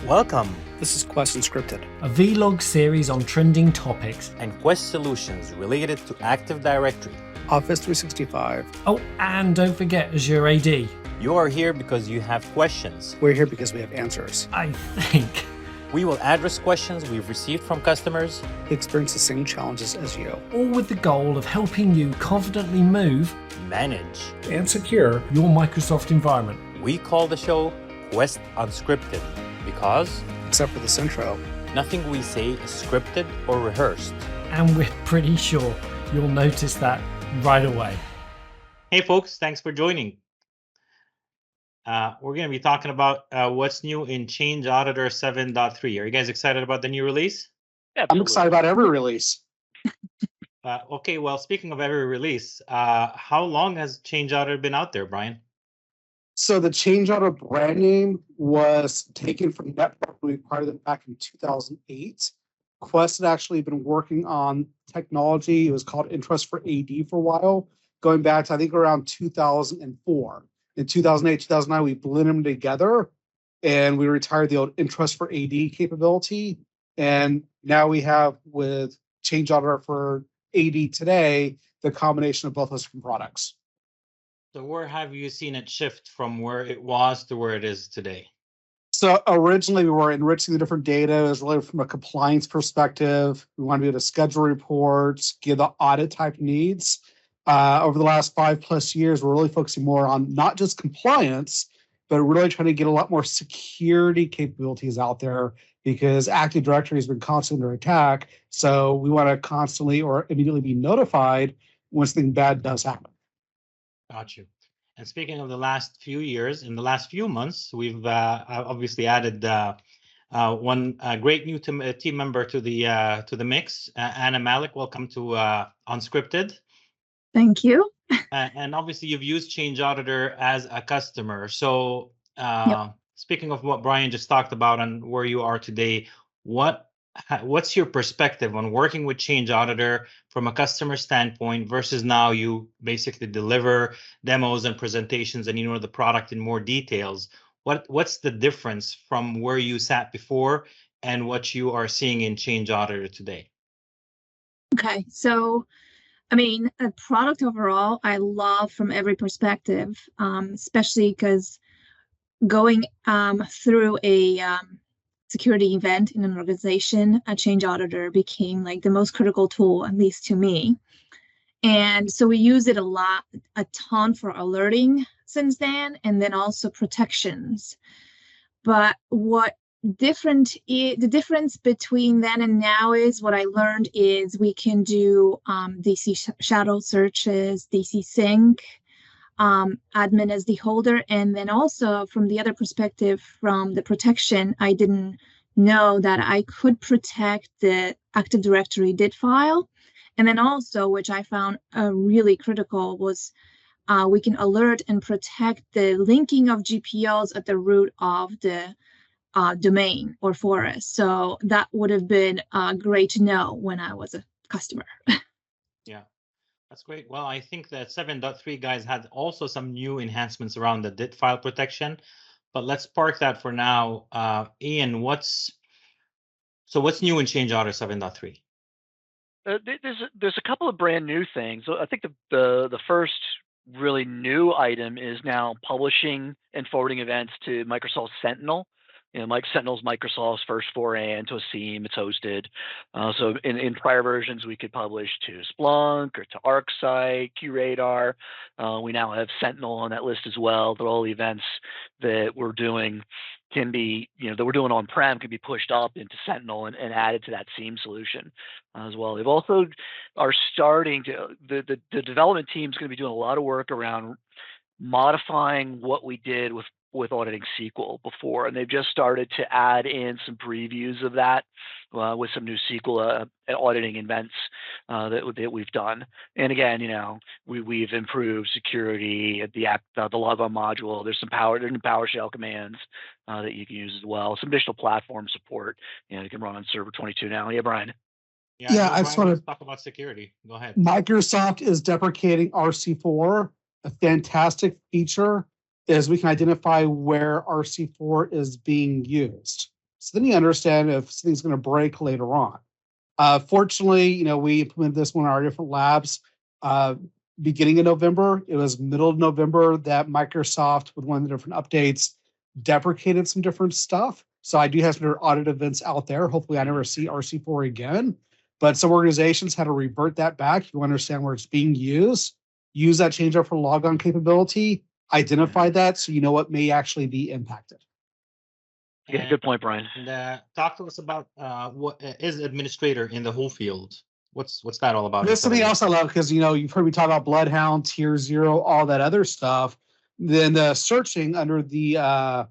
Welcome This is Quest Unscripted, a vlog series on trending topics and Quest solutions related to Active Directory. Office 365. Oh, and don't forget Azure AD. You are here because you have questions. We're here because we have answers. I think. We will address questions we've received from customers. We experience the same challenges as you. All with the goal of helping you confidently move Manage. And secure. your Microsoft environment. We call the show Quest Unscripted because Except for this intro. nothing we say is scripted or rehearsed. And we're pretty sure you'll notice that right away. Hey folks, thanks for joining. We're going to be talking about what's new in Change Auditor 7.3. Are you guys excited about the new release? I'm excited about every release. Okay, well, speaking of every release, how long has Change Auditor been out there, Brian? So the Change Auditor brand name was taken from NetPark. We acquired it back in 2008. Quest had actually been working on technology. It was called Interest for AD for a while, going back to I think around 2004. In 2008, 2009, we blended them together and we retired the old Interest for AD capability. And now we have with Change Auditor for AD today, the combination of both those different products. So where have you seen it shift from where it was to where it is today? So originally we were enriching the different data. It was really from a compliance perspective. We want to be able to schedule reports, give the audit type needs. Over the last 5+ years, we're really focusing more on not just compliance, but really trying to get a lot more security capabilities out there because Active Directory has been constantly under attack. So we want to constantly or immediately be notified when something bad does happen. Got you. And speaking of the last few years, in the last few months, we've obviously added one great new team member to the mix. Anna Malik, welcome to Unscripted. Thank you. And obviously, you've used Change Auditor as a customer. So, speaking of what Brian just talked about and where you are today, what's your perspective on working with Change Auditor from a customer standpoint versus now you basically deliver demos and presentations and you know the product in more details? What's the difference from where you sat before and what you are seeing in Change Auditor today? Okay, so I mean, a product overall, I love from every perspective, especially because going through a security event in an organization, a Change Auditor became like the most critical tool, at least to me. And so we use it a ton for alerting since then, and then also protections. But the difference between then and now is what I learned is we can do DC shadow searches, DC sync, admin as the holder, and then also from the other perspective, from the protection, I didn't know that I could protect the Active Directory DID file. And then also, which I found really critical, was we can alert and protect the linking of GPOs at the root of the domain or forest. So that would have been great to know when I was a customer. Yeah, that's great. Well, I think that 7.3 guys had also some new enhancements around the DID file protection, but let's park that for now. Ian, what's new in Change Auditor 7.3? There's a couple of brand new things. I think the first really new item is now publishing and forwarding events to Microsoft Sentinel. You know, Sentinel's Microsoft's first foray into a SIEM. It's hosted. So in prior versions, we could publish to Splunk or to ArcSight, QRadar. We now have Sentinel on that list as well. That all the events that we're doing can be, that we're doing on-prem can be pushed up into Sentinel and added to that SIEM solution as well. They've also are starting to, the development team is going to be doing a lot of work around modifying what we did with auditing SQL before, and they've just started to add in some previews of that with some new SQL auditing events that we've done. And again, we've improved security at the logon module. There's some PowerShell commands that you can use as well. Some additional platform support. You can run on Server 22 now. Yeah, Brian. Yeah, I just want to talk about security. Go ahead. Microsoft is deprecating RC4, a fantastic feature is we can identify where RC4 is being used. So then you understand if something's going to break later on. Fortunately, we implemented this one in our different labs. Beginning of November, it was middle of November that Microsoft, with one of the different updates, deprecated some different stuff. So I do have some audit events out there. Hopefully I never see RC4 again. But some organizations had to revert that back. You understand where it's being used, use that change out for logon capability, identify that so you know what may actually be impacted. Yeah, good point, Brian. And talk to us about what is administrator in the whole field. What's that all about? There's something else I love because you've heard me talk about Bloodhound, Tier 0, all that other stuff. Then the searching under the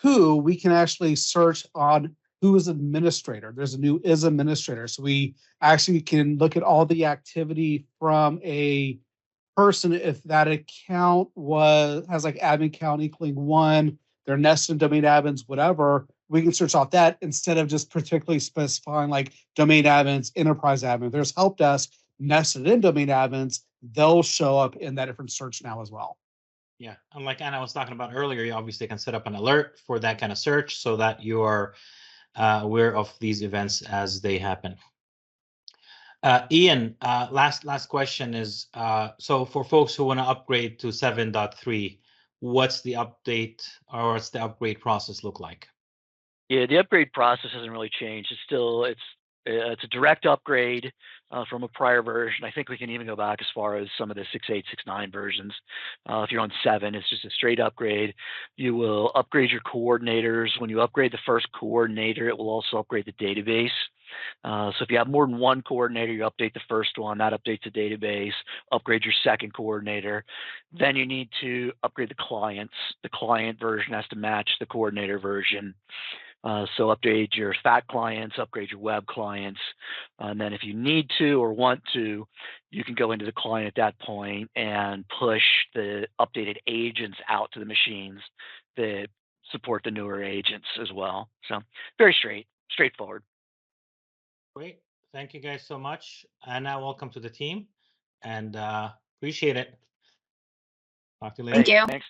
who, we can actually search on who is administrator. There's a new is administrator. So we actually can look at all the activity from a person if that account has like admin count equaling 1, they're nested domain admins, whatever. We can search off that instead of just particularly specifying like domain admins, enterprise admin. There's help desk nested in domain admins. They'll show up in that different search now as well. Yeah, and like Anna was talking about earlier, you obviously can set up an alert for that kind of search so that you are aware of these events as they happen. Ian, last question is, so for folks who want to upgrade to 7.3, what's the update or what's the upgrade process look like? Yeah, the upgrade process hasn't really changed. It's a direct upgrade from a prior version. I think we can even go back as far as some of the 6.8, 6.9 versions. If you're on 7, it's just a straight upgrade. You will upgrade your coordinators. When you upgrade the first coordinator, it will also upgrade the database. So if you have more than one coordinator, you update the first one, that updates the database, upgrade your second coordinator. Then you need to upgrade the clients. The client version has to match the coordinator version. So upgrade your FAT clients, upgrade your web clients. And then if you need to or want to, you can go into the client at that point and push the updated agents out to the machines that support the newer agents as well. So very straightforward. Great. Thank you guys so much. Anna, welcome to the team and appreciate it. Talk to you later. Thank you. Thanks.